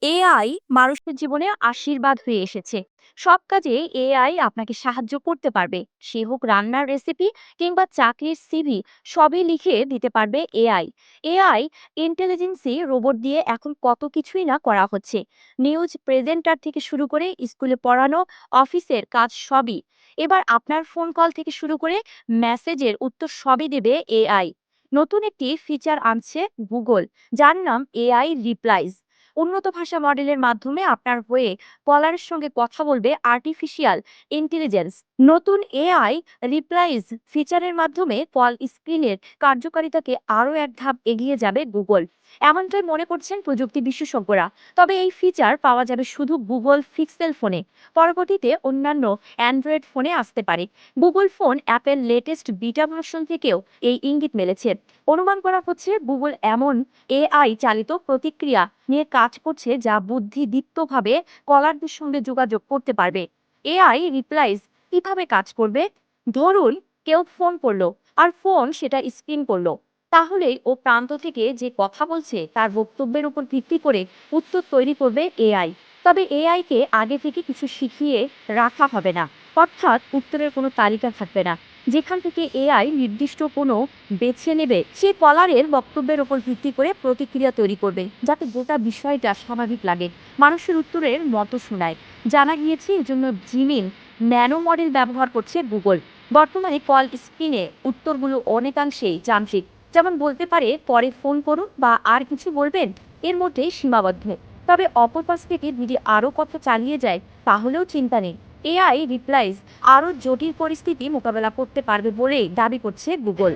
AI মানুষের জীবনে আশীর্বাদ হয়ে এসেছে। সব কাজে এআই আপনাকে সাহায্য করতে পারবে। সে হোক রান্নার রেসিপি কিংবা চাকরির সিভি, সবই লিখে দিতে পারবে এআই। এআই ইন্টেলিজেন্সি রোবট দিয়ে এখন কত কিছুই না করা হচ্ছে। নিউজ প্রেজেন্টার থেকে শুরু করে স্কুলে পড়ানো, অফিসের কাজ সবই। এবার আপনার ফোন কল থেকে শুরু করে মেসেজের উত্তর সবই দেবে এআই। নতুন একটি ফিচার আনছে গুগল, যার নাম এআই রিপ্লাইজ। উন্নত ভাষা মডেলের মাধ্যমে আপনার হয়ে কলারের সঙ্গে কথা বলবে আর্টিফিশিয়াল ইন্টেলিজেন্স। নতুন এআই রিপ্লাইজ ফিচারের মাধ্যমে কল স্ক্রিনের কার্যকারিতাকে আরও এক ধাপ এগিয়ে যাবে গুগল, এমনটাই মনে করছেন প্রযুক্তি বিশেষজ্ঞরা। তবে এই ফিচার পাওয়া যাবে শুধু গুগল পিক্সেল ফোনে, পরবর্তীতে অন্যান্য অ্যান্ড্রয়েড ফোনে আসতে পারে। গুগল ফোন অ্যাপের লেটেস্ট বিটা ভার্সন থেকেও এই ইঙ্গিত মিলেছে। অনুমান করা হচ্ছে গুগল এমন এআই চালিত প্রতিক্রিয়া নিয়ে কাজ করছে যা বুদ্ধিদীপ্তভাবে কলারদের সঙ্গে যোগাযোগ করতে পারবে। এআই রিপ্লাইজ কিভাবে কাজ করবে? ধরুন কেউ ফোন করলো আর ফোন সেটা স্ক্রিন করলো, তাহলেই ও প্রান্ত থেকে যে কথা বলছে তার বক্তব্যের উপর ভিত্তি করে উত্তর তৈরি করবে এআই। তবে এআই কে আগে থেকে কিছু শিখিয়ে রাখা হবে না, অর্থাৎ উত্তরের কোনো তালিকা থাকবে না। যেখান থেকে এআই নির্দিষ্ট কোনো বেছে নেবে, সে কলারের বক্তব্যের উপর ভিত্তি করে প্রতিক্রিয়া তৈরি করবে, যাতে গোটা বিষয়টা স্বাভাবিক লাগে, মানুষের উত্তরের মতো শোনায়। জানা গিয়েছে এজন্য জিমিন ন্যানো মডেল ব্যবহার করছে গুগল। বর্তমানে কল স্ক্রিনে উত্তরগুলো অনেকাংশেই যান্ত্রিক, যেমন বলতে পারে পরে ফোন করুন বা আর কিছু বলবেন, এর মধ্যেই সীমাবদ্ধ। তবে অপর পাশ থেকে যদি আরও কথা চালিয়ে যায় তাহলেও চিন্তা নেই, এআই রিপ্লাইজ আরও জটিল পরিস্থিতি মোকাবেলা করতে পারবে বলেই দাবি করছে গুগল।